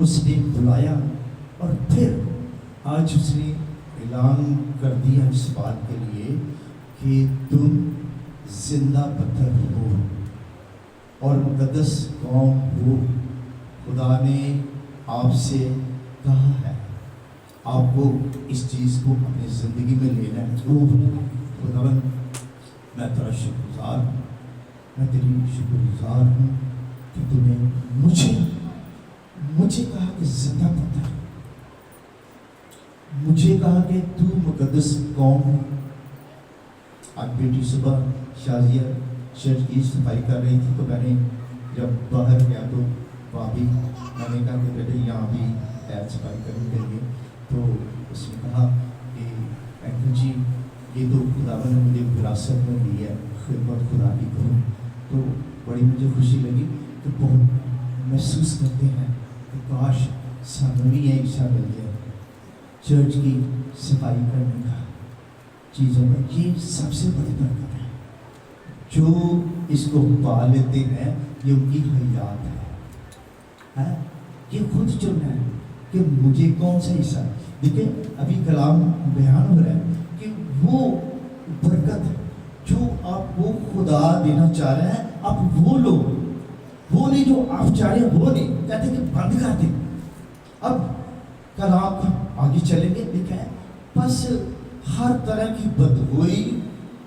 اس نے بلایا اور پھر آج اس نے اعلان کر دیا اس بات کے لیے کہ تم زندہ پتھر ہو اور مقدس قوم ہو. خدا نے آپ سے کہا ہے آپ کو اس چیز کو اپنی زندگی میں لینا ہے. خداوند میں تیرا شکر گزار ہوں, میں تیری شکر گزار ہوں کہ تو نے مجھے کہا کہ زندہ پتھر, مجھے کہا کہ تو مقدس قوم ہے. آج بیٹی صبح شازیہ چرچ کی صفائی کر رہی تھی تو میں نے جب باہر گیا تو بھابھی میں نے کہا کہ بیٹے یہاں بھی صفائی کرنے کے لیے, تو اس نے کہا کہ انکل جی یہ تو خداوند نے مجھے وراثت میں دی ہے, خدمت خدا کی کروں. تو بڑی مجھے خوشی لگی کہ بہت محسوس کرتے ہیں کہ کاش سانوں بھی یہ حصہ مل جائے چرچ کی صفائی کرنے کا چیزوں میں. یہ سب سے بڑی برکت ہے. جو اس کو پا لیتے ہیں یہ ان کی حیات ہے. یہ خود چننا ہے کہ مجھے کون سا حصہ. دیکھیں ابھی کلام بیان ہو رہا ہے کہ وہ برکت جو آپ کو خدا دینا چاہ رہے ہیں آپ وہ لو, وہ نہیں جو آپ چاہ رہے ہیں وہ نہیں. کہتے ہیں کہ بند کر دیں. اب کلام آگے چلیں گے. دیکھیں بس ہر طرح کی بدگوئی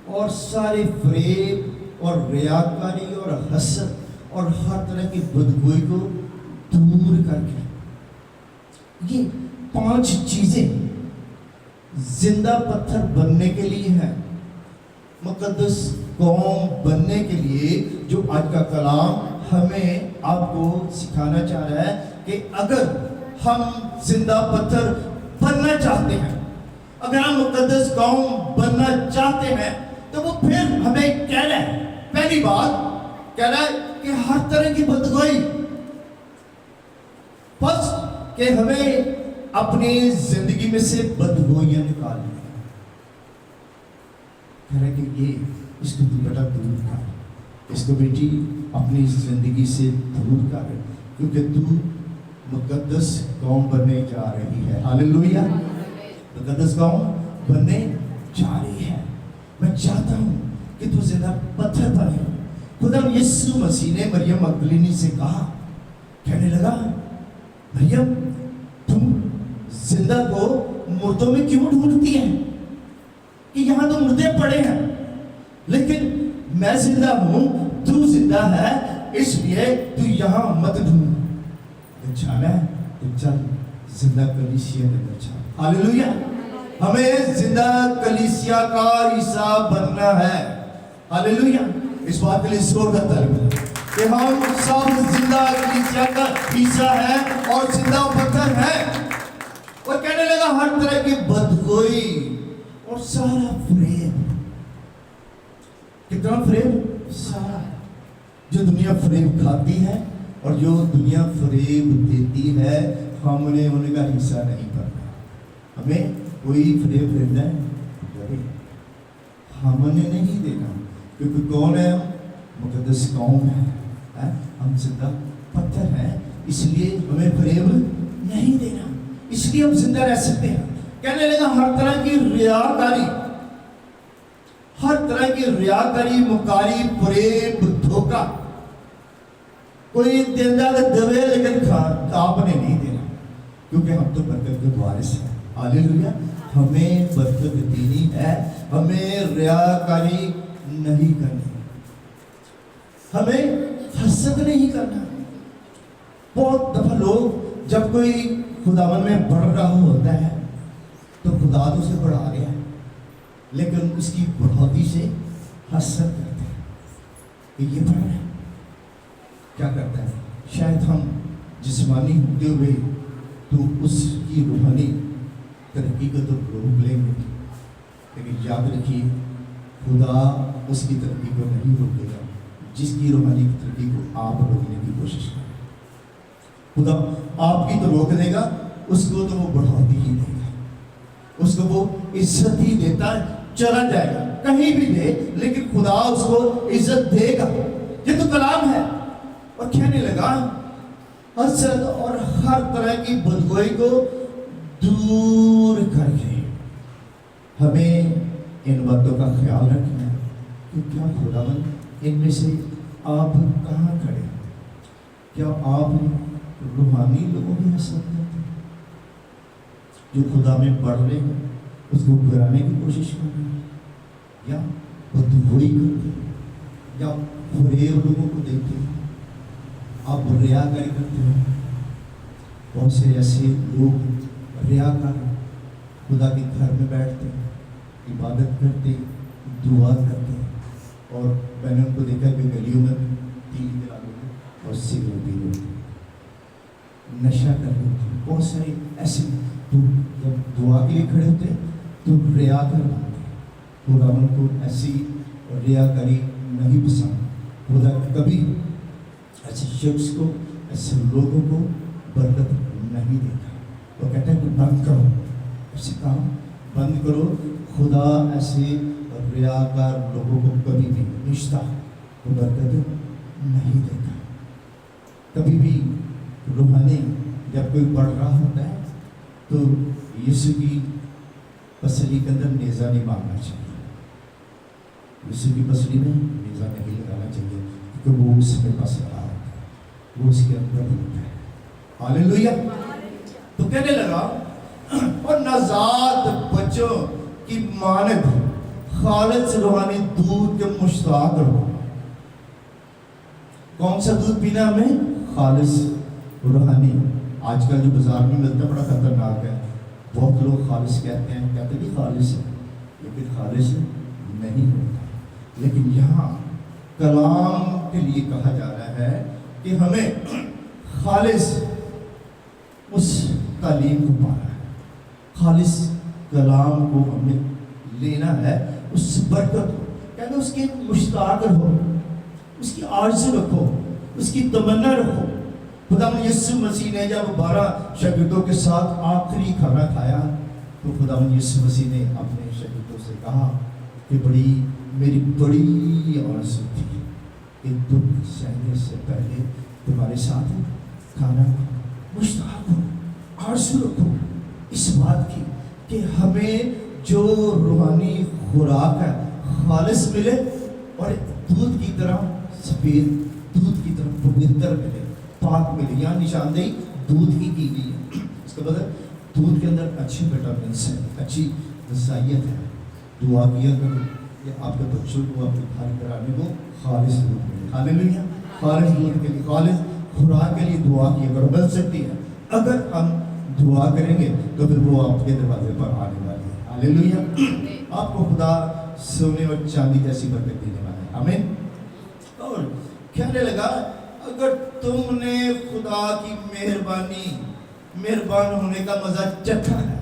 اور سارے فریب اور ریاکاری اور حسد اور ہر طرح کی بدگوئی کو دور کر کے یہ 5 چیزیں زندہ پتھر بننے کے لیے ہیں, مقدس قوم بننے کے لیے, جو آج کا کلام ہمیں آپ کو سکھانا چاہ رہا ہے کہ اگر ہم زندہ پتھر بننا چاہتے ہیں, اگر ہم مقدس قوم بننا چاہتے ہیں تو وہ پھر ہمیں کہہ رہا ہے, پہلی بات کہہ رہا ہے کہ ہر طرح کی بدگوئی, بس کہ ہمیں اپنی زندگی میں سے بدگوئیاں نکالنی ہیں. کہہ رہا ہے کہ یہ اس کو بیٹا دور کر, اس کو بیٹی اپنی زندگی سے دور کر, کیونکہ تو مقدس قوم بننے جا رہی ہے. ہاللیلویہ, مقدس قوم بننے جا رہی ہے. میں چاہتا ہوں کہ تو زندہ پتھر بنے. خدا یسوع مسیح نے مریم مگدلینی سے کہا, کہنے لگا مریم تم زندہ کو مردوں میں کیوں ڈھونڈتی ہے, کہ یہاں تو مردے پڑے ہیں, لیکن میں زندہ ہوں, تو زندہ ہے, اس لیے تو یہاں مت ڈھونڈ. جانا ہے تو چل زندہ کلیسیا کے اندر چل. ہاللیلویہ, ہمیں زندہ کلیسیا کا حصہ بننا ہے. ہاللیلویہ, اس بات کے لیے زور کا طلب ہے کہ ہم سب زندہ کلیسیا کا حصہ ہیں اور زندہ پتھر ہیں. اور کہنے لگا ہر طرح کی بدگوئی اور سارا فریب. کتنا فریب؟ سارا. جو دنیا فریب کھاتی ہے اور جو دنیا فریب دیتی ہے, ہم نے ان کا حصہ نہیں کرنا. ہمیں کوئی فریب دینا ہے ہم نے نہیں دینا, کیونکہ کون ہے ہم؟ مقدس قوم ہے, ہم زندہ پتھر ہیں, اس لیے ہمیں فریب نہیں دینا, اس لیے ہم زندہ رہ سکتے ہیں. کہنے لگا ہر طرح کی ریاکاری, ہر طرح کی ریاکاری, مکاری, فریب, دھوکہ, کوئی دینا دوے لیکن آپ نے نہیں دینا, کیونکہ ہم تو برکت کے وارث ہیں. ہاللیلویہ, ہمیں برکت دینی ہے, ہمیں ریاکاری نہیں کرنی, ہمیں حسد نہیں کرنا. بہت دفعہ لوگ جب کوئی خداوند میں بڑھ رہا ہوتا ہے تو خدا تو اسے بڑھا رہا ہے, لیکن اس کی بڑھوتی سے حسد کرتے ہیں کہ یہ بڑھ رہا ہے. کیا کرتا ہے؟ شاید ہم جسمانی ہوتے ہوئے تو اس کی روحانی ترقی کو تو روک لیں گے, لیکن یاد رکھیے خدا اس کی ترقی کو نہیں روکے گا جس کی روحانی ترقی کو آپ روکنے کی کوشش کریں. خدا آپ کی تو روک دے گا, اس کو تو وہ بڑھاتی ہی دے گا, اس کو وہ عزت ہی دیتا چلا جائے گا, کہیں بھی دے لیکن خدا اس کو عزت دے گا. یہ تو کلام ہے. اور کہنے لگا حسد اور ہر طرح کی بدگوئی کو دور کر کے ہمیں ان باتوں کا خیال رکھنا ہے کہ کیا خداوند ان میں سے آپ کہاں کھڑے ہیں؟ کیا آپ روحانی لوگوں کی حسد کرتے ہیں جو خدا میں بڑھ رہے ہیں اس کو گرانے کی کوشش کر رہے ہیں، یا بدگوئی کرتے ہیں، یا فریب لوگوں کو دیتے ہیں، آپ ریاکاری کرتے ہو؟ بہت سے ایسے لوگ ریاکار خدا کے گھر میں بیٹھتے ہیں، عبادت کرتے، دعا کرتے، اور میں نے ان کو دیکھا کہ گلیوں میں تیلی جلا لیتے اور سگریٹ پی لیتے، نشہ کر لیتے۔ بہت سارے ایسے تو جب دعا کے لیے کھڑے ہوتے تو ریاکار بنتے۔ خداوند کو ایسی ریاکاری نہیں پسند۔ خدا کبھی ایسے شخص کو، ایسے لوگوں کو برکت نہیں دیتا۔ وہ کہتے ہیں کہ بند کرو، ایسے کام بند کرو۔ خدا ایسے ریاکار لوگوں کو کبھی بھی رشتہ وہ برکت نہیں دیتا۔ کبھی بھی روحانی جب کوئی پڑھ رہا ہوتا ہے تو یسوع کی پسلی کے اندر نیزہ نہیں مارنا چاہیے، یسوع کی پسلی میں نیزہ نہیں لگانا چاہیے، کیونکہ وہ اس میں پس رہا ہوتا ہے، وہ اس کے اندر ہوتا ہے۔ ہاللیلویہ۔ تو کہنے لگا اور نزاد بچوں کی مانند خالص روحانی دودھ کے مشتاق رہو۔ کون سا دودھ پینا ہمیں؟ خالص روحانی۔ آج کل جو بازار میں ملتا ہے بڑا خطرناک ہے۔ بہت لوگ خالص کہتے ہیں، کہتے ہیں کہ خالص ہے، لیکن خالص نہیں ہوتا۔ لیکن یہاں کلام کے لیے کہا جا رہا ہے کہ ہمیں خالص اس تعلیم کو پانا ہے، خالص کلام کو ہمیں لینا ہے، اس برکت کو، کہتے اس کے مشتاق رہو، اس کی آرزو رکھو، اس کی تمنا رکھو۔ خداوند یسوع مسیح نے جب 12 شاگردوں کے ساتھ آخری کھانا کھایا تو خداوند یسوع مسیح نے اپنے شاگردوں سے کہا کہ میری بڑی آرزو تھی کہ دکھ سہنے سے پہلے تمہارے ساتھ کھانا مشتاق ہو، آرزو رکھو اس بات کی کہ ہمیں جو روحانی خوراک ہے خالص ملے، اور دودھ کی طرح سفید، دودھ کی طرح پوتر ملے، پاک ملے۔ یہاں نشاندہی دودھ کی گئی ہے، اس کا مطلب دودھ کے اندر اچھی وٹامنس ہیں، اچھی غذائیت ہے۔ دعا کیا کرو کہ آپ کے بچوں کو اپنے گھر کرانے کو خالص دودھ ملے۔ ہاللیلویہ۔ خالص دودھ کے لیے، خالص خوراک کے لیے دعا کیا کرو، مل سکتی ہے۔ اگر ہم دعا کریں گے تو پھر وہ آپ کے دروازے پر آنے والی ہے۔ ہاللیلویہ۔ آپ کو خدا سونے اور چاندی جیسی برکت دینے والا ہے۔ آمین۔ اور کہنے لگا اگر تم نے خدا کی مہربان ہونے کا مزہ چکھا ہے،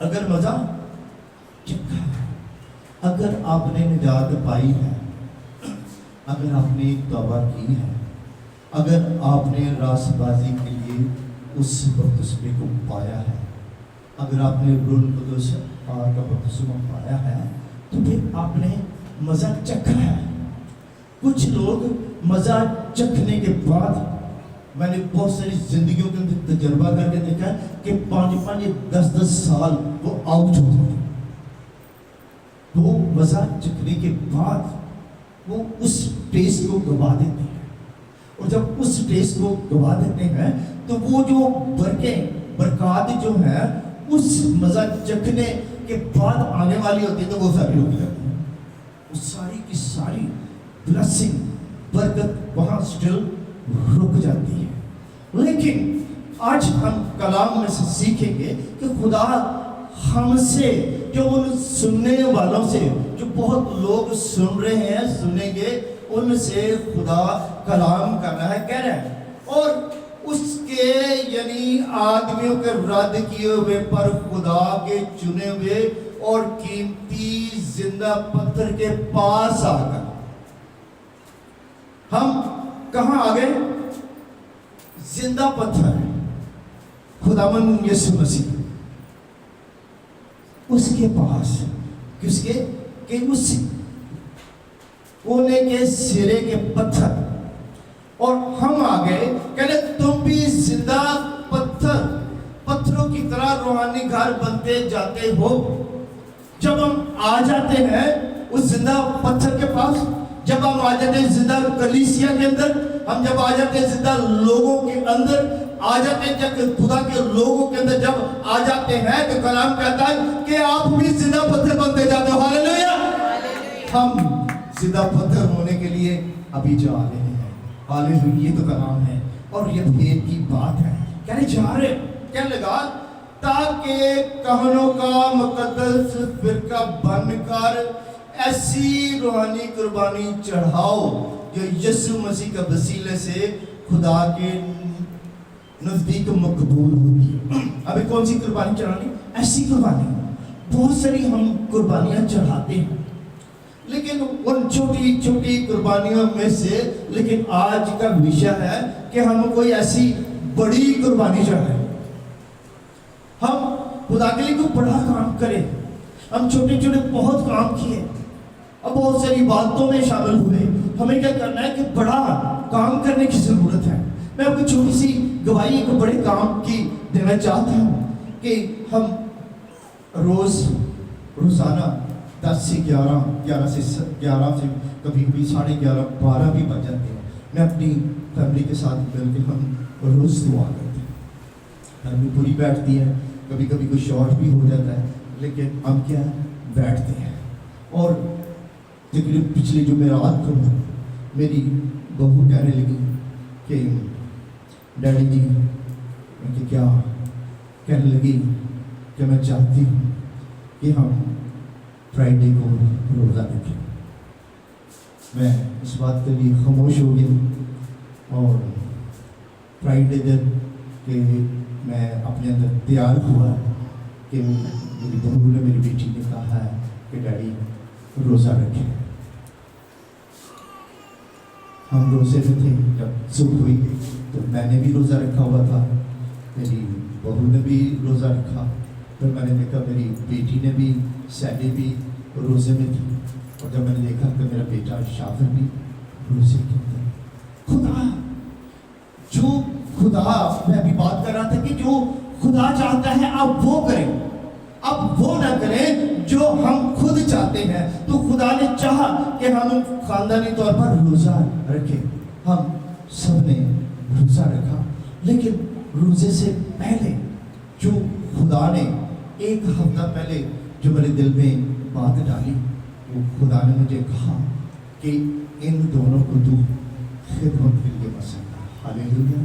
اگر مزہ چکھا ہے، اگر آپ نے نجات پائی ہے، اگر آپ نے توبہ کی ہے، اگر آپ نے راست بازی کے لیے اس بپتسمے کو پایا ہے، اگر آپ نے روح القدس کا بپتسمہ پایا ہے، تو پھر آپ نے مزہ چکھا ہے۔ کچھ لوگ مزہ چکھنے کے بعد، میں نے بہت ساری زندگیوں کے اندر تجربہ کر کے دیکھا کہ 5-10 سال وہ آؤٹ ہو جاتے، وہ مزہ چکھنے کے بعد وہ اس ٹیسٹ کو گوا دیتے ہیں، اور جب اس ٹیسٹ کو گوا دیتے ہیں تو وہ جو برکات جو ہے اس مزہ چکھنے کے بعد آنے والی ہوتی ہے تو وہ ساری رک جاتی ہے، وہ ساری کی ساری بلیسنگ، برکت وہاں سٹل رک جاتی ہے۔ لیکن آج ہم کلام میں سے سیکھیں گے کہ خدا ہم سے، جو ان سننے والوں سے، جو بہت لوگ سن رہے ہیں، سنیں گے، ان سے خدا کلام کرنا ہے، کہہ رہا ہے، اور اس کے یعنی آدمیوں کے رد کیے ہوئے پر خدا کے چنے ہوئے اور قیمتی زندہ پتھر کے پاس آ کر ہم کہاں آ گئے؟ زندہ پتھر، خداوند یسوع مسیح، اس کے پاس، کس کے؟ کہ اس کونے کے سرے کے پتھر اور ہم آ گئے کہنے تم بھی زندہ پتھروں کی طرح روحانی گھر بنتے جاتے ہو. جب ہم آ جاتے ہیں اس زندہ پتھر کے پاس، جب ہم آ جاتے ہیں زندہ کلیسیا کے اندر، ہم جب آ جاتے ہیں زندہ لوگوں کے اندر، آ جاتے ہیں جب خدا کے لوگوں کے اندر جب آ جاتے ہیں تو کلام کہتا ہے کہ آپ بھی زندہ پتھر بنتے جاتے ہو. ہاللیلویا. ہم زندہ پتھر ہونے کے لیے ابھی جا رہے ہیں. ہاللیلویا. یہ تو کلام ہے اور یہ بھید کی بات ہے. کہنے جا رہے کہنے لگا تاکہ کہنوں کا مقدس فرقہ بن کر ایسی روحانی قربانی چڑھاؤ جو یسوع مسیح کے وسیلے سے خدا کے نزدیک مقبول ہوگی. ابھی کون سی قربانی چڑھانی؟ ایسی قربانی. بہت ساری ہم قربانیاں چڑھاتے ہیں لیکن ان چھوٹی چھوٹی قربانیوں میں سے لیکن آج کا وشا ہے کہ ہم کوئی ایسی بڑی قربانی چڑھائیں. ہم خدا کے لیے کوئی بڑا کام کریں. ہم چھوٹے چھوٹے بہت کام کیے، اب بہت ساری باتوں میں شامل ہوئے. ہمیں کیا کرنا ہے کہ بڑا کام کرنے کی ضرورت ہے. میں آپ کو چھوٹی سی گواہی ایک بڑے کام کی دینا چاہتا ہوں کہ ہم روزانہ 10 سے 11 سے کبھی 11:30 12 بھی بج جاتے ہیں. میں اپنی فیملی کے ساتھ مل کے ہم روز دعا کرتے ہیں. فیملی پوری بیٹھتی ہے، کبھی کبھی کوئی شارٹ بھی ہو جاتا ہے لیکن ہم کیا بیٹھتے ہیں. اور تقریباً پچھلے جمعرات کو میری بہو کہنے لگی کہ ڈیڈی جی کہ کیا؟ کہنے لگی کہ میں چاہتی ہوں کہ ہم فرائیڈے کو روزہ رکھیں. میں اس بات کے لیے خاموش ہو گیا اور فرائیڈے دن کہ میں اپنے اندر تیار ہوا کہ میری بہو نے میری بیٹی نے کہا ہے کہ ڈیڈی روزہ رکھیں. ہم روزے میں تھے. جب صبح ہوئی تو میں نے بھی روزہ رکھا ہوا تھا، میری بہو نے بھی روزہ رکھا. پھر میں نے دیکھا میری بیٹی نے بھی، سیلی بھی روزے میں تھی. اور جب میں نے دیکھا کہ میرا بیٹا شافر بھی روزے کے اندر. میں ابھی بات کر رہا تھا کہ جو خدا چاہتا ہے آپ وہ کریں، اب وہ نہ کریں جو ہم خود چاہتے ہیں. تو خدا نے چاہا کہ ہم خاندانی طور پر روزہ رکھیں. ہم سب نے روزہ رکھا لیکن روزے سے پہلے جو خدا نے ایک ہفتہ پہلے جو میرے دل میں بات ڈالی، وہ خدا نے مجھے کہا کہ ان دونوں کو تو خدمت کے لیے پسند ہے. ہاللیلویا.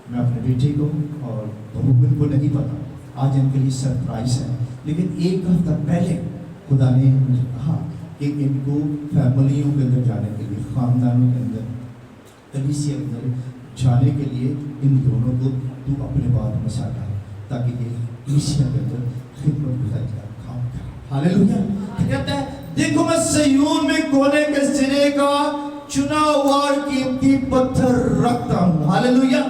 میں اپنے بیٹے کو اور بہو کو نہیں پتا، آج ان کے لیے سرپرائز ہے، لیکن ایک ہفتہ پہلے خدا نے مجھے کہا کہ ان کو فیملیوں کے اندر جانے کے لیے، خاندانوں کے اندر، کلیسیا کے اندر جانے کے لیے ان دونوں کو تو اپنے بات میں ساٹا تاکہ یہ کلیسیا کے اندر خدمت گزاری کا کام کرے. ہاللیلویا. کہتا ہے دیکھو میں صیون میں کونے کے سرے کا چنا ہوا اور قیمتی پتھر رکھتا ہوں. ہاللیلویا.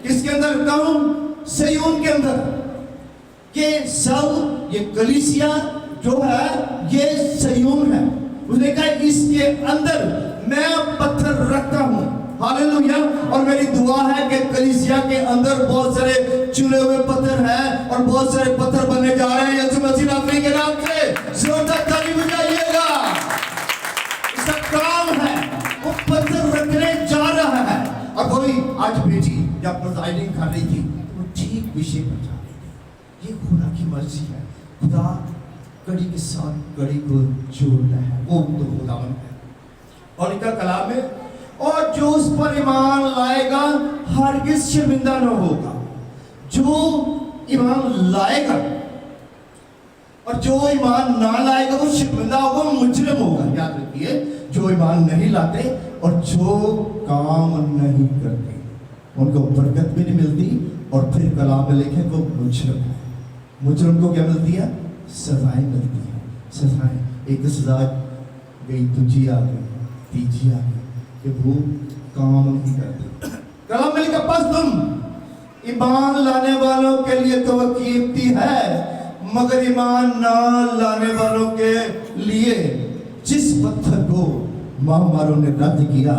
کس کے اندر رکھتا ہوں؟ صیون کے اندر. کہ سب یہ کلیسیا جو ہے یہ صیون ہے. اس نے کہا اس کے اندر میں پتھر رکھتا ہوں. ہاللیلویا. اور میری دعا ہے کہ کلیسیا کے اندر بہت سارے چنے ہوئے پتھر ہیں اور بہت سارے پتھر بننے جا رہے ہیں یسوع مسیح ناصری کے نام سے. زوردار تعریف بجائیے گا. اس کا کام ہے وہ پتھر رکھنے جا رہا ہے. اور کوئی آج بیٹی جب پرزائڈنگ کر رہی تھی وہ ٹھیک وشے پر جا رہی تھی. یہ خدا کی مرضی ہے. خدا کڑی کے ساتھ کڑی کو جوڑتا ہے، وہ تو خداوند ہے. اور ان کا کلام ہے اور جو اس پر ایمان لائے گا ہرگز شرمندہ نہ ہوگا. جو ایمان لائے گا اور جو ایمان نہ لائے گا وہ شرمندہ ہوگا، مجرم ہوگا. یاد رکھیے جو ایمان نہیں لاتے اور جو کام نہیں کرتے ان کو برکت بھی نہیں ملتی. اور پھر کلام میں لکھے وہ مجرم ہے. مجرم کو کیا ملتی ہے؟ سزائیں ملتی ہیں. سزائیں ایک سزا گئی، دوسری آ گئی، تیسری آ گئی کہ وہ کام نہیں کرتے. کلام میں لکھا پس تم ایمان لانے والوں کے لیے تو وہ قیمتی ہے مگر ایمان نہ لانے والوں کے لیے جس پتھر کو ماہماروں نے رد کیا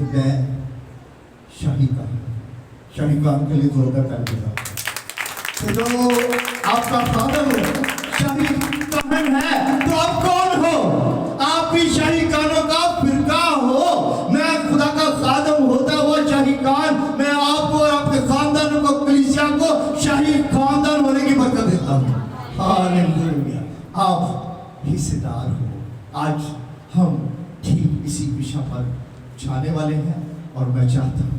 کہ میں شاہی کام کے لیے زیادہ کر دیا کہ جو آپ کا خادم ہو شاہی کام ہے تو آپ کون ہو؟ آپ بھی شاہی کانوں کا فرقہ ہو۔ میں خدا کا خادم ہوتا ہوا شاہی کان، میں آپ کو اور آپ کے خاندان کو کلیسیا کو شاہی خاندان ہونے کی برکت دیتا ہوں۔ ہاللیلویا، آپ حصے دار ہو۔ آج ہم ٹھیک اسی پیشہ پر جانے والے ہیں اور میں چاہتا ہوں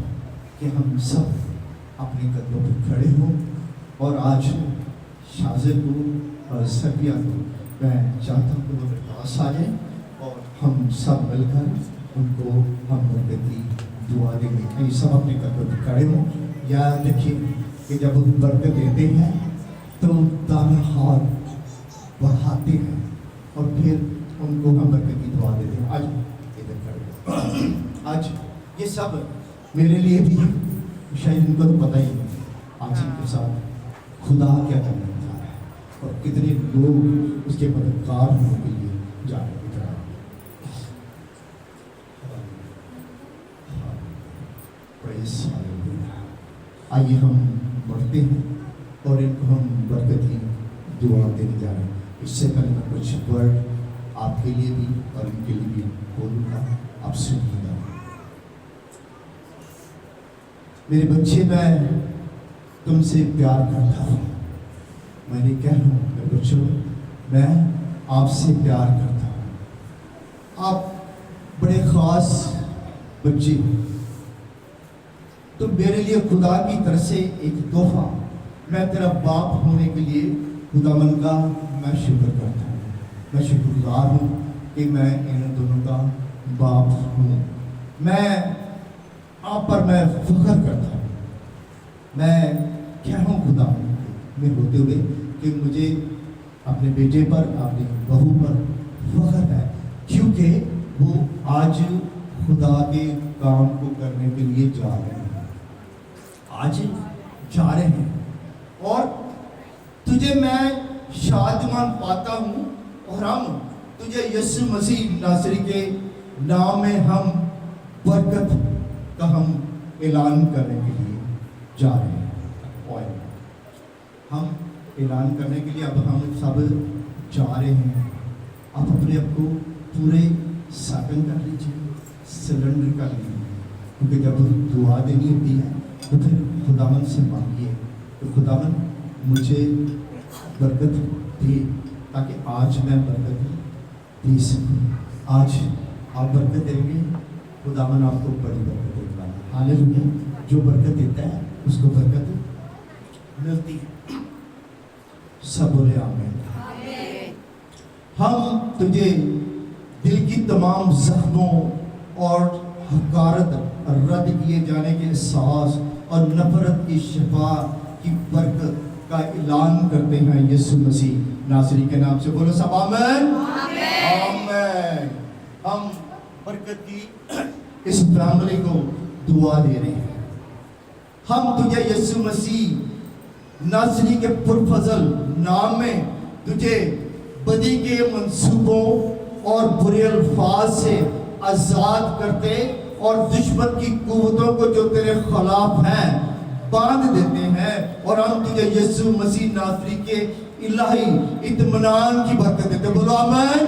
کہ ہم سب اپنے قدموں پر کھڑے ہوں اور آج شازر کو اور سربیا کو میں چاہتا ہوں کہ وہ میرے پاس آ جائیں اور ہم سب مل کر ان کو ہم برکتی دعا دیں گے۔ کہیں سب اپنے قدموں پر کھڑے ہوں۔ یاد رکھیں کہ جب وہ برکت دیتے ہیں تو دانا ہاتھ بڑھاتے ہیں اور پھر ان کو ہم برکت کی دعا دیتے ہیں۔ آج ادھر کھڑے، آج یہ سب میرے لیے بھی شاید ان کو تو پتہ ہی نہیں آج ان کے ساتھ خدا کیا کرنا چاہ رہا ہے اور کتنے لوگ اس کے مددگار ہونے کے لیے جا رہے ہیں۔ آئیے ہم بڑھتے ہیں اور ان کو ہم برکت کی دعا دینے جا رہے ہیں۔ اس سے پہلے میں کچھ ورڈ آپ کے لیے بھی اور ان کے لیے بھی بولوں گا، آپ سنیے گا۔ میرے بچے، میں تم سے پیار کرتا ہوں۔ میں نے کہہ رہا ہوں میرے بچوں، میں آپ سے پیار کرتا ہوں۔ آپ بڑے خاص بچے، تو میرے لیے خدا کی طرف سے ایک تحفہ، میں تیرا باپ ہونے کے لیے خداوند کا میں شکر کرتا ہوں۔ میں شکر گزار ہوں کہ میں ان دونوں کا باپ ہوں۔ میں آپ پر میں فخر کرتا ہوں۔ میں کہہ رہا ہوں خدا میں ہوتے ہوئے کہ مجھے اپنے بیٹے پر، اپنی بہو پر فخر ہے، کیونکہ وہ آج خدا کے کام کو کرنے کے لیے جا رہے ہیں، آج جا رہے ہیں۔ اور تجھے میں شادمان پاتا ہوں اور ہم تجھے یسوع مسیح ناصری کے نام میں ہم برکت کا ہم اعلان کرنے کے لیے جا رہے ہیں۔ اور ہم اعلان کرنے کے لیے اب ہم سب جا رہے ہیں۔ آپ اپنے آپ کو پورے ساکن کر لیجیے، سلنڈر کر لیجیے، کیونکہ جب دعا دینی ہوتی ہے تو پھر خداوند سے مانگیے کہ خداوند مجھے برکت دے، تاکہ آج میں برکت دے سکوں۔ آج آپ برکت دیں گے، خداوند آپ کو بڑی برکت دیتا ہے۔ ہاللیلویا، جو برکت دیتا ہے اس کو برکت ملتی ہے۔ سب بولے آمین۔ ہم تجھے دل کی تمام زخموں اور حقارت رد کیے جانے کے احساس اور نفرت کی شفا کی برکت کا اعلان کرتے ہیں یسوع مسیح ناصری کے نام سے۔ بولو سب آمین آمین۔ ہم برکت کی اس فیملی کو دعا دے رہے ہیں۔ ہم تجھے یسوع مسیح ناصری کے پرفضل نام میں تجھے بدی کے منصوبوں اور برے الفاظ سے آزاد کرتے اور دشمن کی قوتوں کو جو تیرے خلاف ہیں باندھ دیتے ہیں، اور ہم تجھے یسوع مسیح ناصری کے الہی اطمینان کی برکت دیتے۔ بولو آمین۔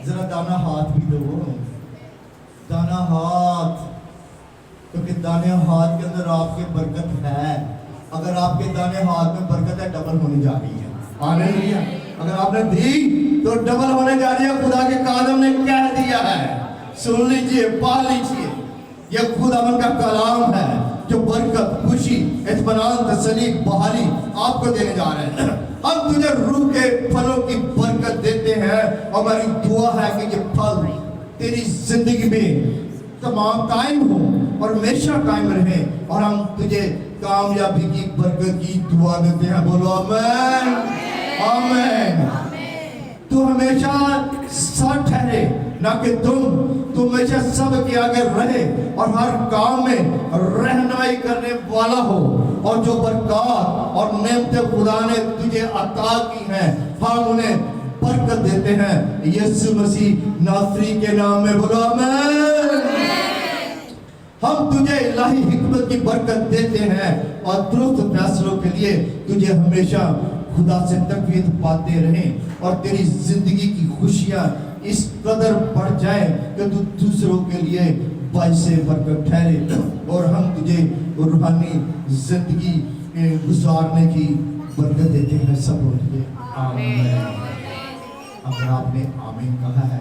ذرا دانا ہاتھ بھی دو، دانا ہاتھ، کیونکہ دانے ہاتھ کے اندر آپ کی برکت ہے۔ اگر آپ کے دانے ہاتھ میں برکت ہے، ڈبل ہونے جا رہی ہے۔ ہاللیلویا، اگر آپ نے دی تو ڈبل ہونے جا رہی ہے۔ خدا کے قادم نے کہہ دیا ہے، سن لیجئے، پا لیجئے، یہ خداوند کا کلام ہے جو برکت، خوشی، اطمینان، تسلی، بحالی آپ کو دینے جا رہے ہیں۔ ہم تجھے روح کے پھلوں کی برکت دیتے ہیں، اور ہماری دعا ہے کہ یہ پھل تیری زندگی میں تمام قائم ہوں اور ہمیشہ قائم رہیں، اور ہم تجھے کامیابی کی برکت کی دعا دیتے ہیں۔ بولو آمین آمین۔ تو ہمیشہ ساتھ ٹھہرے، نہ کہ تم ہمیشہ سب کے آگے رہے اور ہر کام میں رہنمائی کرنے والا ہو، اور جو برکات اور نعمتیں خدا نے تجھے عطا کی ہیں ہم انہیں برکت دیتے ہیں یسوع مسیح ناصری کے نام میں۔ بولو آمین ہم تجھے الہی حکمت کی برکت دیتے ہیں اور درست فیصلوں کے لیے تجھے ہمیشہ خدا سے تقویت پاتے رہیں اور تیری زندگی کی خوشیاں اس قدر بڑھ جائیں کہ تو دوسروں کے لیے باعث برکت ٹھہرے اور ہم تجھے روحانی زندگی گزارنے کی برکت دیتے ہیں. سب بولیے آمین. اگر آپ نے آمین کہا ہے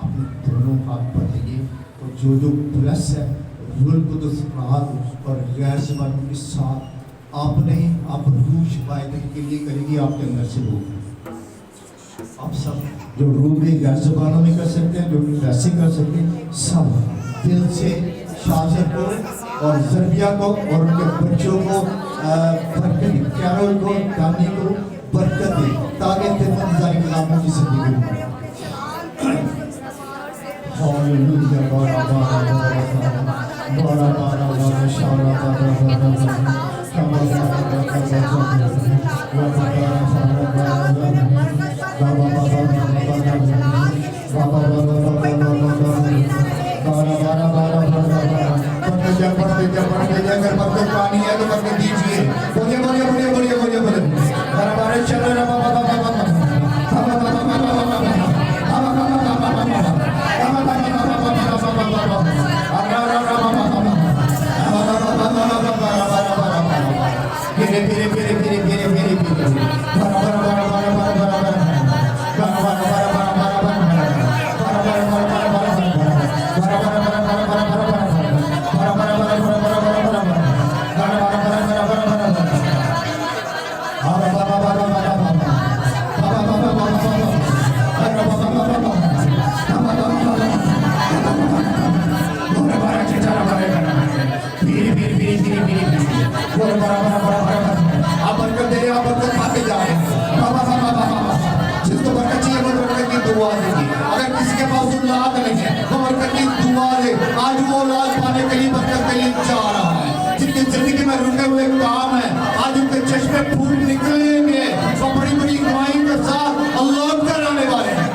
اپنے دونوں ہاتھ بڑھائیے اور جو جو پلس ہے روح القدس راحت اور غیر زبانوں کے ساتھ آپ نہیں آپ روح شفائے دینے کے لیے کرے گی آپ کے اندر سے ہوگی. آپ سب جو روح میں غیر زبانوں میں کر سکتے ہیں جو ویسے کر سکتے ہیں سب دل سے شاذر کو اور زربیہ کو اور ان کے بچوں کو برکت کیرول کو دانی کو برکت دے تاکہ خدمت گزاری غلاموں کی زندگی میں ہاللویا. بارا بارا بارا بارا بارا شارا اگر برکت پانی ہے تو برکت دیجیے. بولیے بولیے بولیے بولیے بولیے بولیے بارا بارا چل رہا آپ برکت دے رہے آپ برکت پاتے جا رہے ہیں. جس کو برکت چاہیے وہ برکت کی دعا دے گی. اگر کسی کے پاس اولاد نہیں ہے وہ برکت کی دعا دے. آج وہ اولاد پانے کے لیے برکت کے لیے جا رہا ہے. جن کی زندگی میں رکے ہوئے کام ہے آج ان کے چشمے پھوٹ نکلیں گے. وہ بڑی بڑی گواہی کے ساتھ اللہ کرانے والے ہیں.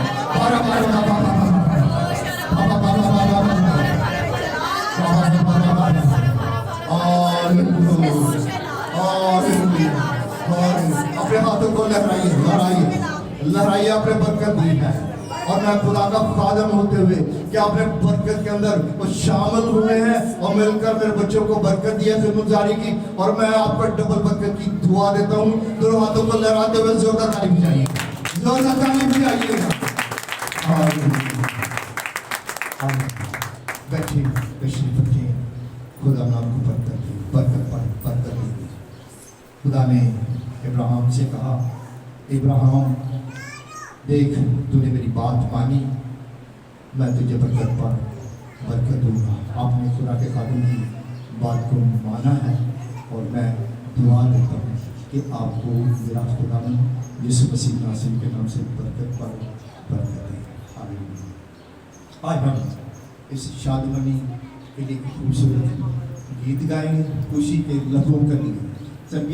اپنے ہاتھوں کو لہرائیے لہرائیے. آپ نے برکت دی ہے اور میں خدا کا خادم ہوتے ہوئے کہ آپ نے برکت کے اندر وہ شامل ہوئے ہیں اور مل کر میرے بچوں کو برکت دی ہے خدمت گزاری کی اور میں آپ کو ڈبل برکت کی دعا دیتا ہوں. دونوں ہاتھوں کو لہراتے ہوئے زوردار تعریف چاہیے. زوردار تعریف بھی آئیے گا. بیٹھیے تشریف رکھیے. خدا نے آپ کو برکت دی. خدا نے ابراہیم سے کہا ابراہیم دیکھ تو نے میری بات مانی میں تجھے برکت پر برکت دوں گا. آپ نے خدا کے خادم کی بات کو مانا ہے اور میں دعا دیتا ہوں کہ آپ کو میرا خدا یسوع مسیح ناصر کے نام سے برکت پر برکت دے. آمین. آج ہم اس شادمانی کے لیے خوبصورت گیت گائیں گے خوشی کے لفظوں کا لیے.